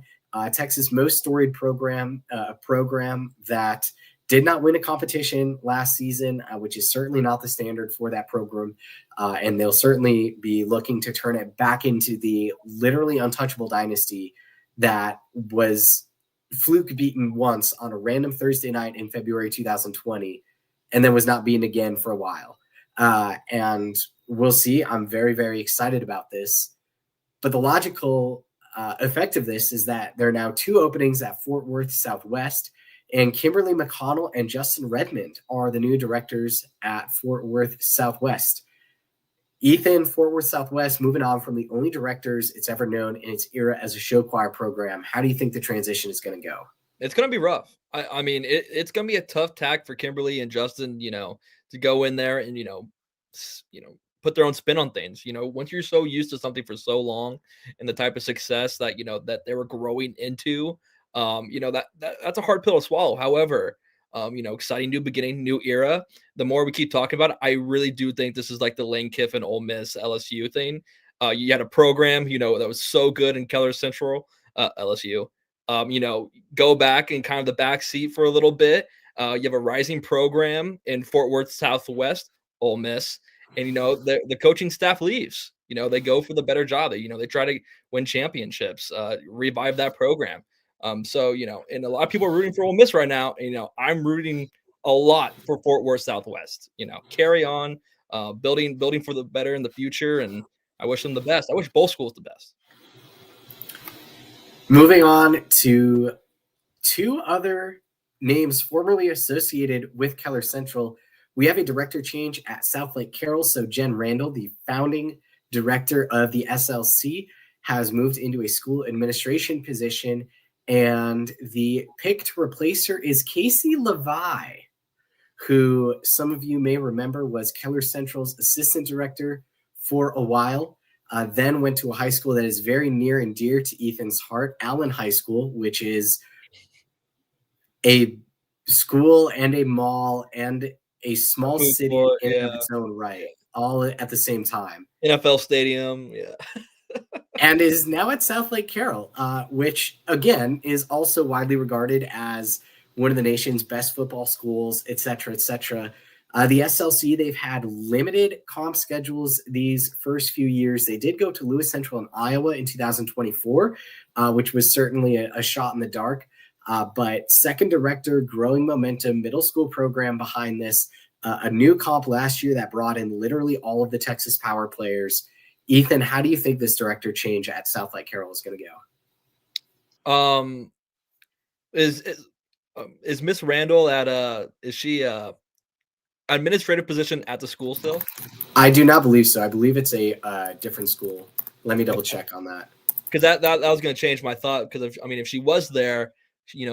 Texas' most storied program, a program that did not win a competition last season, which is certainly not the standard for that program. And they'll certainly be looking to turn it back into the literally untouchable dynasty that was fluke beaten once on a random Thursday night in February 2020, and then was not beaten again for a while. And we'll see. I'm very, very excited about this. But the logical effect of this is that there are now 2 openings at Fort Worth Southwest, and Kimberly McConnell and Justin Redmond are the new directors at Fort Worth Southwest. Ethan, Fort Worth Southwest, moving on from the only directors it's ever known in its era as a show choir program. How do you think the transition is going to go? It's going to be rough. I mean, it's going to be a tough tack for Kimberly and Justin, to go in there and, put their own spin on things. Once you're so used to something for so long and the type of success that, that they were growing into, that's a hard pill to swallow. However, exciting new beginning, new era. The more we keep talking about it, I really do think this is like the Lane Kiffin, Ole Miss, LSU thing. You had a program, that was so good in Keller Central, LSU. Go back in kind of the back seat for a little bit. You have a rising program in Fort Worth Southwest, Ole Miss, and the coaching staff leaves. They go for the better job. They try to win championships, revive that program. So and a lot of people are rooting for Ole Miss right now. I'm rooting a lot for Fort Worth Southwest. Carry on, building for the better in the future, and I wish them the best. I wish both schools the best. Moving on to 2 other names formerly associated with Keller Central, we have a director change at South Lake Carroll. So Jen Randall, the founding director of the SLC, has moved into a school administration position, and the pick to replace her is Casey Levi, who some of you may remember was Keller Central's assistant director for a while. Then went to a high school that is very near and dear to Ethan's heart, Allen High School, which is a school and a mall and a small city in and of its own right, all at the same time. NFL stadium, yeah. And is now at South Lake Carroll, which again is also widely regarded as one of the nation's best football schools, et cetera, et cetera. The SLC, they've had limited comp schedules these first few years. They did go to Lewis Central in Iowa in 2024, which was certainly a shot in the dark. But second director, growing momentum, middle school program behind this, a new comp last year that brought in literally all of the Texas Power players. Ethan, how do you think this director change at South Lake Carroll is going to go? Is Miss Randall is she administrative position at the school still? I do not believe so. I believe it's a different school. Let me double check on that. Because that was going to change my thought. Because if she was there,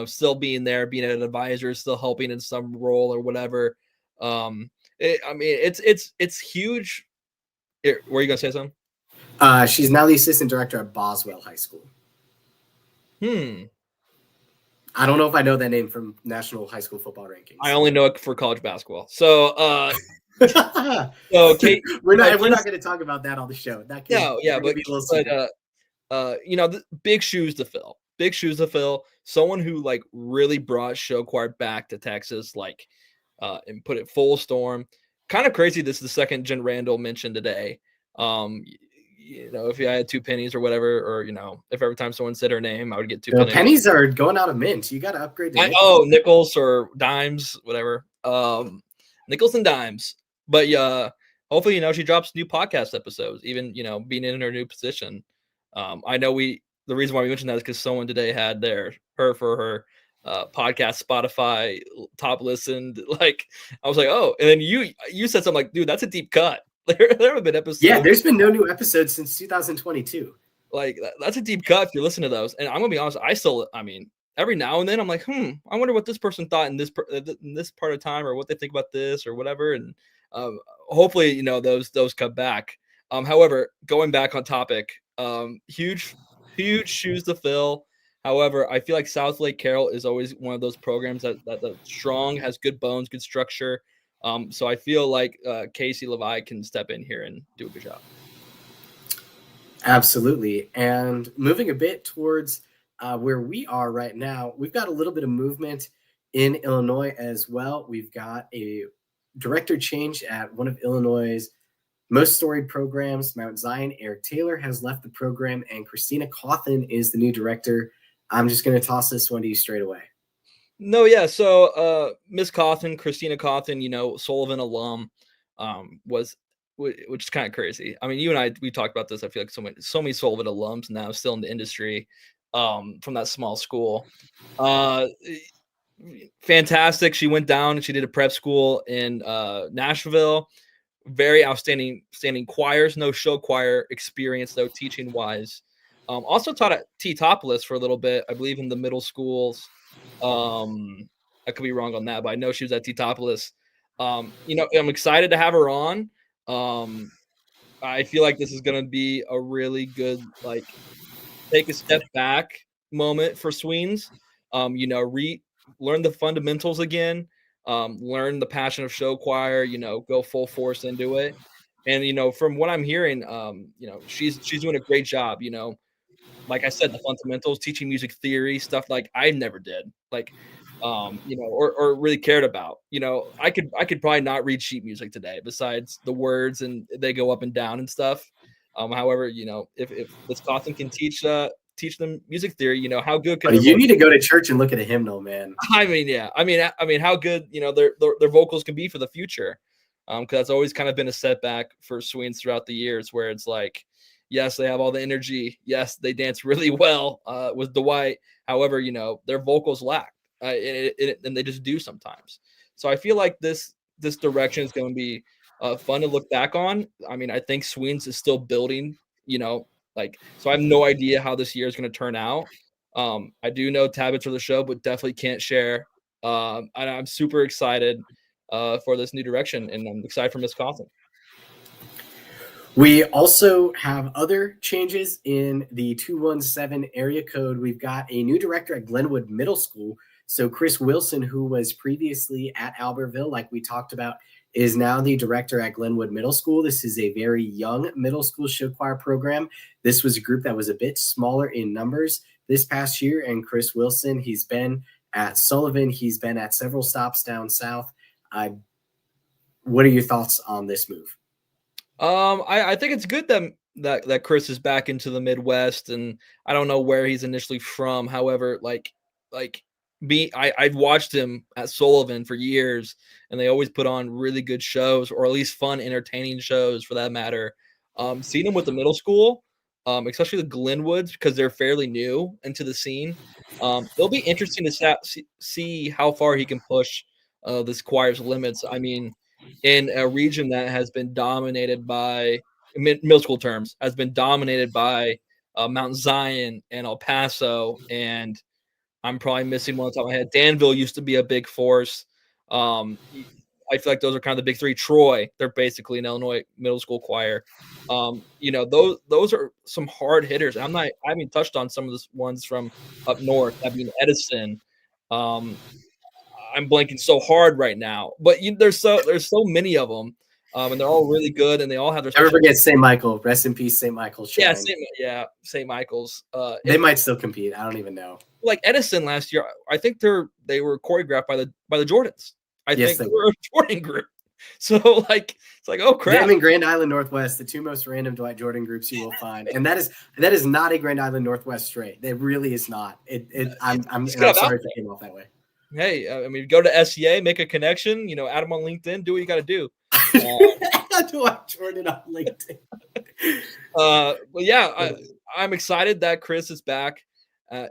still being there, being an advisor, still helping in some role or whatever. It's huge. Were you going to say something? She's now the assistant director at Boswell High School. I don't know if I know that name from National High School Football Rankings. I only know it for college basketball. So, Kate, we're not going to talk about that on the show. That big shoes to fill. Big shoes to fill. Someone who really brought show choir back to Texas, and put it full storm. Kind of crazy. This is the second Jen Randall mentioned today. If I had 2 pennies or whatever, or if every time someone said her name, I would get 2 pennies. Pennies are going out of mint. You got to upgrade to nickels or dimes, whatever. Nickels and dimes. But hopefully, she drops new podcast episodes, even being in her new position. I know the reason why we mentioned that is because someone today had her for her podcast Spotify top listened. I was like, oh, and then you said something like, dude, that's a deep cut. There have been episodes. Yeah, there's been no new episodes since 2022. That's a deep cut if you listen to those. And I'm gonna be honest, every now and then I'm like, I wonder what this person thought in this part of time, or what they think about this or whatever. And hopefully, those come back. However, going back on topic, huge shoes to fill. However, I feel like South Lake Carroll is always one of those programs that strong, has good bones, good structure. So I feel like Casey Levi can step in here and do a good job. Absolutely. And moving a bit towards where we are right now, we've got a little bit of movement in Illinois as well. We've got a director change at one of Illinois' most storied programs, Mount Zion. Eric Taylor has left the program, and Christina Cawthon is the new director. I'm just going to toss this one to you straight away. No, yeah. So Miss Cawthon, Christina Cawthon, Sullivan alum, which is kind of crazy. I mean, you and I, we talked about this. I feel like so many Sullivan alums now still in the industry from that small school. Fantastic. She went down and she did a prep school in Nashville. Very outstanding choirs, no show choir experience though, teaching wise. Also taught at T-Topless for a little bit, I believe, in the middle schools. I could be wrong on that, but I know she was at T-Topless. I'm excited to have her on. I feel like this is going to be a really good, take a step back moment for Sweens. Learn the fundamentals again, learn the passion of show choir, go full force into it. And, from what I'm hearing, she's doing a great job, like I said, the fundamentals, teaching music theory, stuff like I never did, or really cared about. I could probably not read sheet music today, besides the words and they go up and down and stuff. However, if Miss Cawthon can teach them music theory, how good can you need to go to church and look at a hymnal, man. I mean, how good their vocals can be for the future, because that's always kind of been a setback for Sweens throughout the years, where it's like, yes, they have all the energy. Yes, they dance really well with Dwight. However, their vocals lack, and they just do sometimes. So I feel like this direction is going to be fun to look back on. I mean, I think Sweens is still building, so I have no idea how this year is going to turn out. I do know Tabit's for the show, but definitely can't share. And I'm super excited for this new direction, and I'm excited for Miss Cawthon. We also have other changes in the 217 area code. We've got a new director at Glenwood Middle School. So Chris Wilson, who was previously at Albertville, like we talked about, is now the director at Glenwood Middle School. This is a very young middle school show choir program. This was a group that was a bit smaller in numbers this past year. And Chris Wilson, he's been at Sullivan. He's been at several stops down south. What are your thoughts on this move? I think it's good that Chris is back into the Midwest, and I don't know where he's initially from. However, I've watched him at Sullivan for years, and they always put on really good shows, or at least fun, entertaining shows for that matter. Seeing him with the middle school, especially the Glenwoods, because they're fairly new into the scene. It'll be interesting to see how far he can push this choir's limits. I mean, in a region that has been dominated by middle school terms, has been dominated by Mount Zion and El Paso, and I'm probably missing one on the top of my head. Danville used to be a big force. I feel like those are kind of the big three. Troy, they're basically an Illinois middle school choir. Those are some hard hitters. I haven't touched on some of the ones from up north. I mean, Edison. I'm blanking so hard right now, but there's so many of them, and they're all really good, and they all have their. Never forget St. Michael. Rest in peace, St. Michael's. St. Michael's. They might still compete. I don't even know. Like Edison last year, I think they were choreographed by the Jordans. I think they were a Jordan group. So it's like, oh crap. Them and Grand Island Northwest, the two most random Dwight Jordan groups you will find, and that is not a Grand Island Northwest straight. It really is not. I'm sorry if it came off that way. Hey, I mean, go to SEA, make a connection, add them on LinkedIn, do what you got to do. Dwight Jordan on LinkedIn. But yeah, I'm excited that Chris is back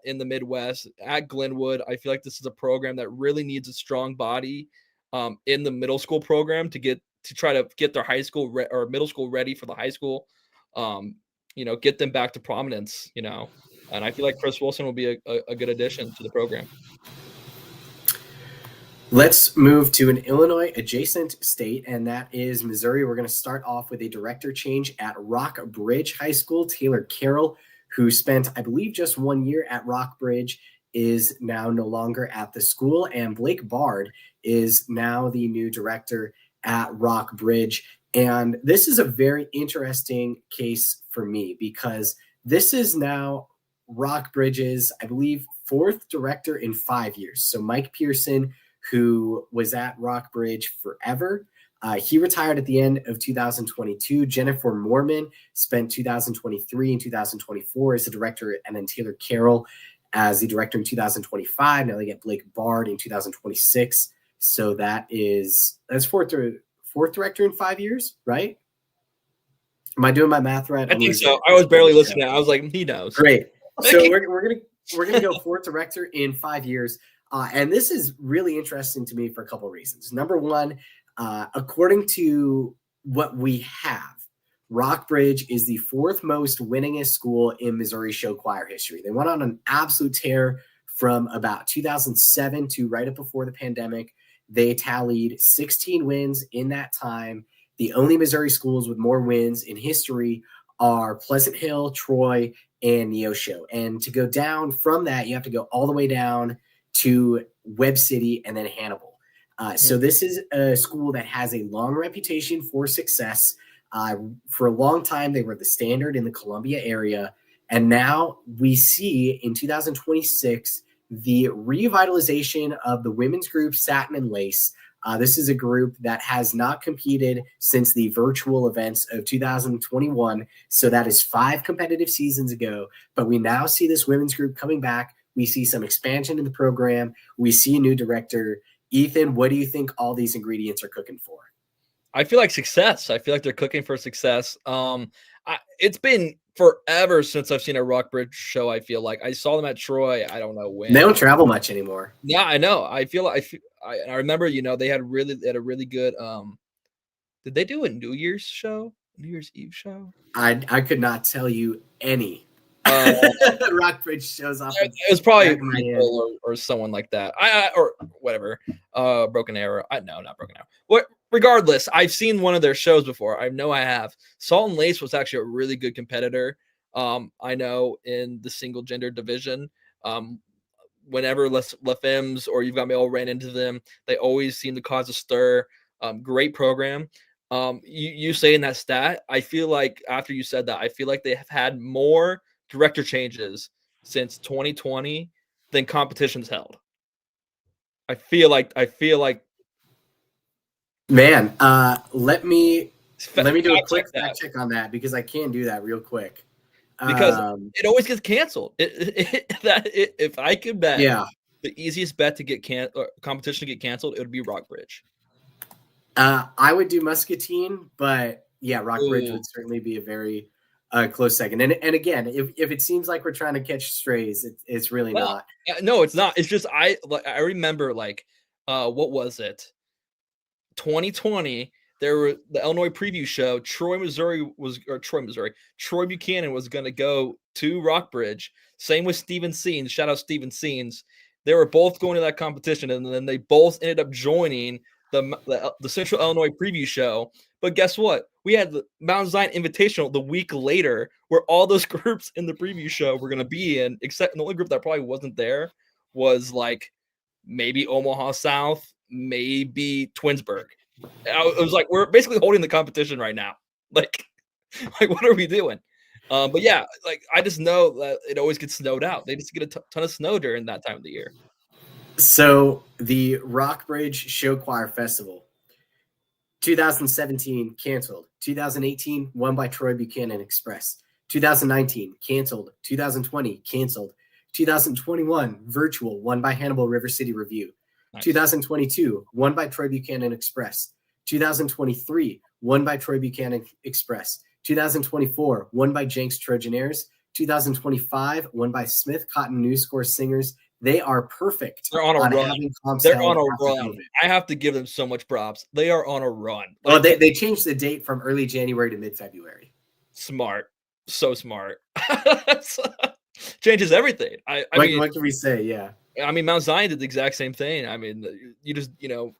in the Midwest at Glenwood. I feel like this is a program that really needs a strong body in the middle school program to try to get their high school or middle school ready for the high school. Get them back to prominence. And I feel like Chris Wilson will be a good addition to the program. Let's move to an Illinois adjacent state, and that is Missouri. We're going to start off with a director change at Rockbridge High School. Taylor Carroll, who spent, I believe, just 1 year at Rockbridge, is now no longer at the school, and Blake Bard is now the new director at Rockbridge. And this is a very interesting case for me because this is now Rockbridge's, I believe, fourth director in 5 years. So Mike Pearson, who was at Rockbridge forever. He retired at the end of 2022. Jennifer Mormon spent 2023 and 2024 as the director, and then Taylor Carroll as the director in 2025. Now they get Blake Bard in 2026. So that's fourth director in 5 years, right? Am I doing my math right? I think so. I was barely listening. I was like, he knows. Great. So we're gonna go fourth director in 5 years. And this is really interesting to me for a couple of reasons. Number one, according to what we have, Rockbridge is the fourth most winningest school in Missouri show choir history. They went on an absolute tear from about 2007 to right up before the pandemic. They tallied 16 wins in that time. The only Missouri schools with more wins in history are Pleasant Hill, Troy, and Neosho. And to go down from that, you have to go all the way down to Webb City and then Hannibal. So this is a school that has a long reputation for success. For a long time, they were the standard in the Columbia area. And now we see in 2026, the revitalization of the women's group Satin and Lace. This is a group that has not competed since the virtual events of 2021. So that is 5 competitive seasons ago. But we now see this women's group coming back. We see some expansion in the program. We see a new director. Ethan, what do you think all these ingredients are cooking for? I feel like success. I feel like they're cooking for success. It's been forever since I've seen a Rockbridge show. I feel like I saw them at Troy. I don't know when. They don't travel much anymore. Yeah, I know. I remember, they had a really good. Did they do a New Year's Eve show? I could not tell you any Rockbridge shows up. It was probably back of my head. or someone like that. Or whatever. Broken Arrow. No, not Broken Arrow. What? Regardless, I've seen one of their shows before. I know I have. Salt and Lace was actually a really good competitor. I know in the single gender division. Whenever La Femmes or You've Got Me All ran into them, they always seem to cause a stir. Great program. You saying that stat, I feel like after you said that, I feel like they have had more director changes since 2020 than competitions held. I feel like man, let me do a quick fact check on that because I can do that real quick. Because it always gets canceled. If I could bet, the easiest bet to get competition to get canceled, it would be Rockbridge. I would do Muscatine, but yeah, Rockbridge would certainly be a very close second. And again, if it seems like we're trying to catch strays, it's really not. No, it's not. It's just I remember like what was it? 2020. There were the Illinois preview show. Troy Buchanan was going to go to Rockbridge. Same with Steven Seens. Shout out Steven Seens. They were both going to that competition, and then they both ended up joining the Central Illinois preview show. But guess what? We had the Mount Zion Invitational the week later, where all those groups in the preview show were going to be in, except the only group that probably wasn't there was like maybe Omaha South, maybe Twinsburg. It was like we're basically holding the competition right now. Like what are we doing? But yeah, like I just know that it always gets snowed out. They just get a ton of snow during that time of the year. So the Rockbridge Show Choir Festival, 2017 canceled. 2018 won by Troy Buchanan Express. 2019 canceled. 2020 canceled. 2021 virtual, won by Hannibal River City Review. Nice. 2022 won by Troy Buchanan Express. 2023 won by Troy Buchanan Express. 2024 won by Jenks Trojaneers. 2025 won by Smith Cotton News Corps Singers. They are perfect. They're on a run. They're on a run. I have to give them so much props. They are on a run. Well, they changed the date from early January to mid-February. Smart. So smart. Changes everything. I mean, what can we say? Yeah. I mean, Mount Zion did the exact same thing. I mean, you just,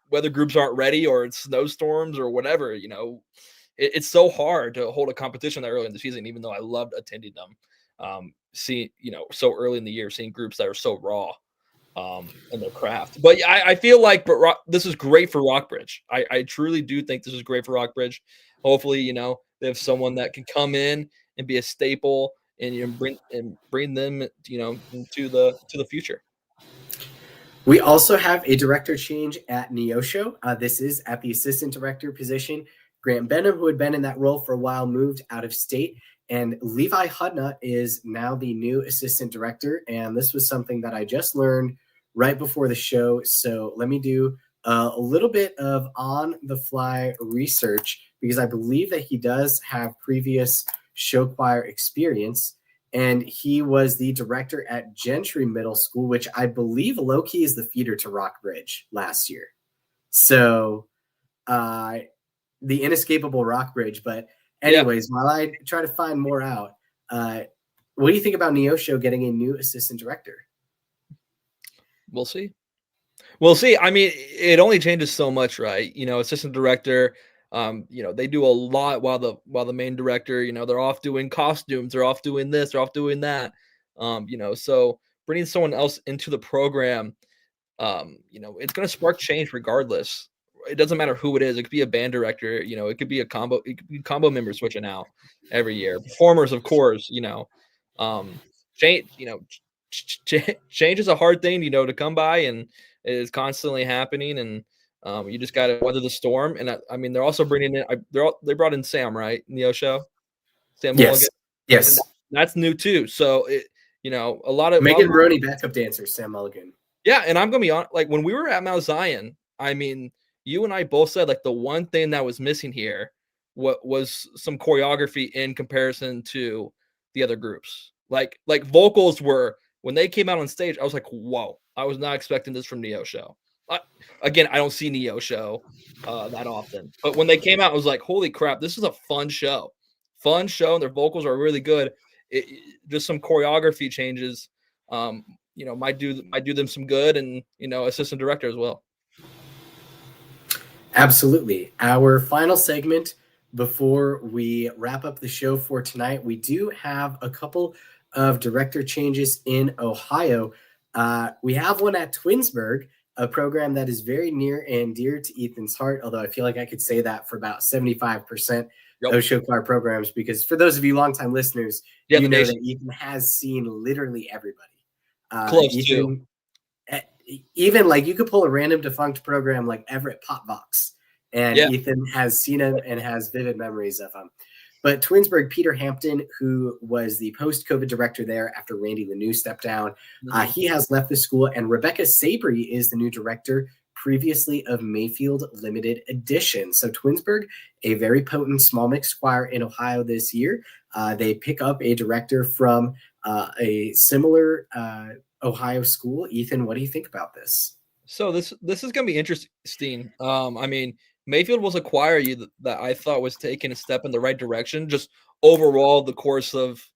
whether groups aren't ready or it's snowstorms or whatever, it's so hard to hold a competition that early in the season, even though I loved attending them. See, so early in the year, seeing groups that are so raw in their craft. But I feel like this is great for Rockbridge. I truly do think this is great for Rockbridge. Hopefully, they have someone that can come in and be a staple and bring them, into the future. We also have a director change at Neosho. This is at the assistant director position. Grant Benham, who had been in that role for a while, moved out of state. And Levi Hudnut is now the new assistant director. And this was something that I just learned right before the show. So let me do a little bit of on-the-fly research because I believe that he does have previous show choir experience. And he was the director at Gentry Middle School, which I believe low-key is the feeder to Rockbridge last year. So the inescapable Rockbridge. But anyways, while I try to find more out, what do you think about Neosho getting a new assistant director? We'll see. I mean, it only changes so much, right? Assistant director, they do a lot while the main director, they're off doing costumes, they're off doing this, they're off doing that. So bringing someone else into the program, it's going to spark change regardless. It doesn't matter who it is. It could be a band director, it could be a combo, it could be combo members switching out every year. Performers, of course, change, change is a hard thing, to come by, and it is constantly happening. And you just got to weather the storm. And I mean, they're also bringing in, they brought in Sam, right? Neosho? Sam Mulligan. Yes. That's new too. So a lot of Megan Roney, backup dancer, Sam Mulligan. Yeah. And I'm going to be on, like when we were at Mount Zion, I mean, you and I both said like the one thing that was missing here was some choreography in comparison to the other groups. Like vocals were, when they came out on stage, I was like, whoa, I was not expecting this from Neosho. Again, I don't see Neosho that often, but when they came out, I was like, holy crap, this is a fun show, and their vocals are really good. just some choreography changes, might do them some good, and assistant director as well. Absolutely. Our final segment before we wrap up the show for tonight, we do have a couple of director changes in Ohio. We have one at Twinsburg, a program that is very near and dear to Ethan's heart, although I feel like I could say that for about 75% of show choir programs, because for those of you longtime listeners, you know that Ethan has seen literally everybody. Close Ethan, even like you could pull a random defunct program like Everett Potvox, and Ethan has seen him and has vivid memories of him. But Twinsburg, Peter Hampton, who was the post-COVID director there after Randy Lanou stepped down, he has left the school, and Rebecca Sabry is the new director, previously of Mayfield Limited Edition. So Twinsburg, a very potent small mix choir in Ohio this year. They pick up a director from a similar Ohio school. Ethan, what do you think about this? So this is going to be interesting. I mean, Mayfield was a choir that I thought was taking a step in the right direction, just overall the course of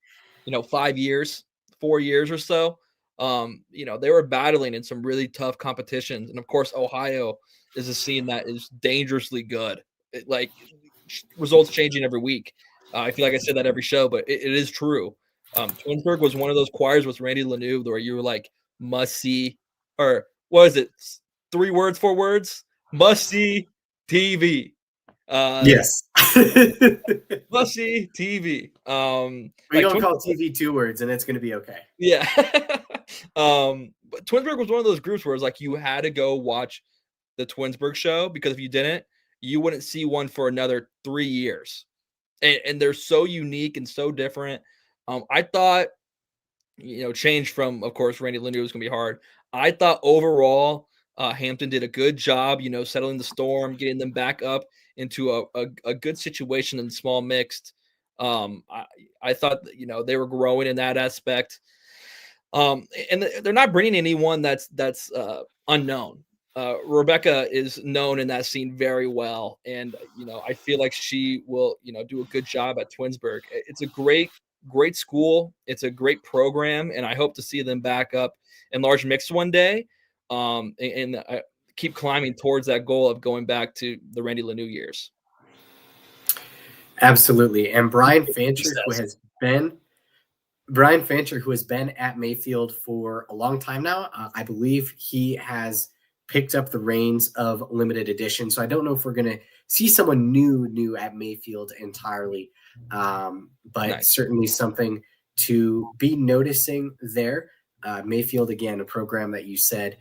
4 years or so. They were battling in some really tough competitions, and of course Ohio is a scene that is dangerously good. Results changing every week. I feel like I said that every show, but it is true. Twinsburg was one of those choirs with Randy Lanou where you were like, must see, or what is it? 3 words, 4 words? Must see TV. Yes. Must see TV. We're going to call TV 2 words and it's going to be okay. Yeah. But Twinsburg was one of those groups where it's like you had to go watch the Twinsburg show, because if you didn't, you wouldn't see one for another 3 years. And they're so unique and so different. I thought, change from, of course, Randy Lanou was going to be hard. I thought overall, Hampton did a good job, settling the storm, getting them back up into a good situation in small mixed. I thought, they were growing in that aspect. And they're not bringing anyone that's unknown. Rebecca is known in that scene very well. And, I feel like she will, do a good job at Twinsburg. It's a great school. It's a great program. And I hope to see them back up in large mix one day. And keep climbing towards that goal of going back to the Randy Lanou years. Absolutely. And Brian Fancher, who has been at Mayfield for a long time now, I believe he has picked up the reins of Limited Edition. So I don't know if we're going to see someone new at Mayfield entirely, but certainly something to be noticing there. Mayfield, again, a program that you said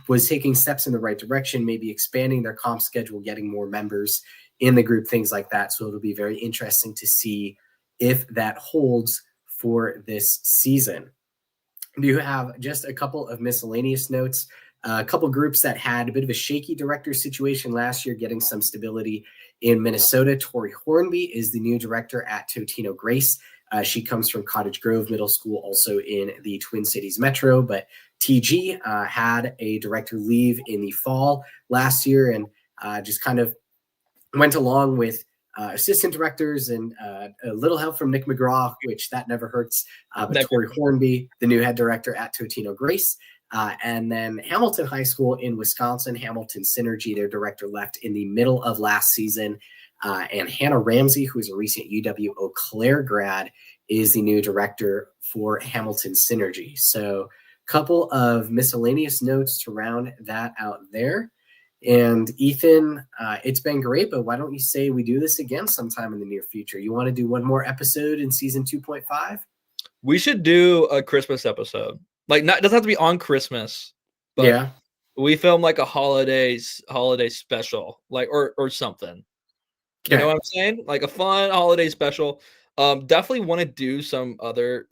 was taking steps in the right direction, maybe expanding their comp schedule, getting more members in the group, things like that. So it'll be very interesting to see if that holds for this season. Do you have just a couple of miscellaneous notes? A couple groups that had a bit of a shaky director situation last year, getting some stability in Minnesota. Tori Hornby is the new director at Totino Grace. She comes from Cottage Grove Middle School, also in the Twin Cities Metro, but TG had a director leave in the fall last year, and just kind of went along with assistant directors and a little help from Nick McGraw, which that never hurts. But Tori Hornby, the new head director at Totino Grace. And then Hamilton High School in Wisconsin, Hamilton Synergy, their director left in the middle of last season. And Hannah Ramsey, who is a recent UW Eau Claire grad, is the new director for Hamilton Synergy. So a couple of miscellaneous notes to round that out there. And Ethan, it's been great, but why don't you say we do this again sometime in the near future? You want to do one more episode in season 2.5? We should do a Christmas episode. Like, it doesn't have to be on Christmas, but yeah, we film like a holiday special, like or something. You know what I'm saying? Like a fun holiday special. Definitely want to do some other,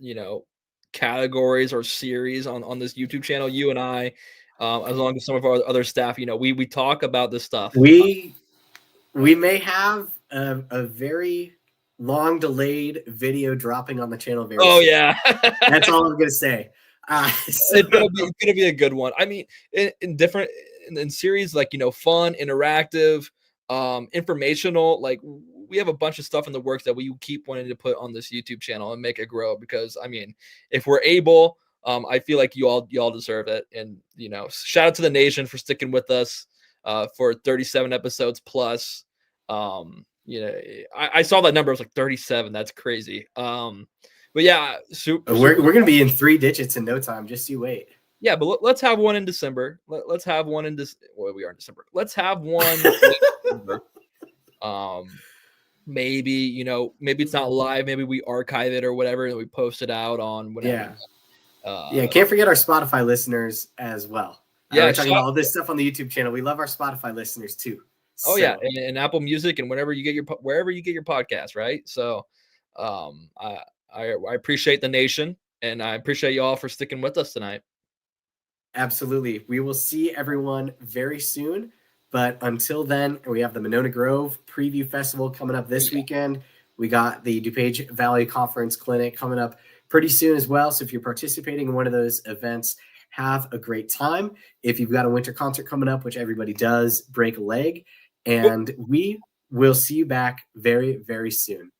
categories or series on this YouTube channel. You and I, as long as some of our other staff, we talk about this stuff. We may have a very long delayed video dropping on the channel very soon. Yeah. That's all I'm gonna say. It's gonna be a good one. I mean, in different in series like fun, interactive, informational, like we have a bunch of stuff in the works that we keep wanting to put on this YouTube channel and make it grow. Because I mean, if we're able, I feel like you all deserve it. And shout out to the nation for sticking with us for 37 episodes plus. I saw that number. It was like 37. That's crazy. But yeah, we're gonna be in 3 digits in no time. Just you wait. Yeah, but let's have one in December. Let's have one in this. Well, we are in December. Let's have one. Maybe maybe it's not live. Maybe we archive it or whatever, and we post it out on whatever. Yeah. Can't forget our Spotify listeners as well. Yeah, we're talking about all this stuff on the YouTube channel. We love our Spotify listeners too. Oh yeah, and Apple Music and wherever you get your podcast, right? So, I appreciate the nation, and I appreciate you all for sticking with us tonight. Absolutely. We will see everyone very soon. But until then, we have the Monona Grove Preview Festival coming up this weekend. We got the DuPage Valley Conference Clinic coming up pretty soon as well. So if you're participating in one of those events, have a great time. If you've got a winter concert coming up, which everybody does, break a leg. And we will see you back very, very soon.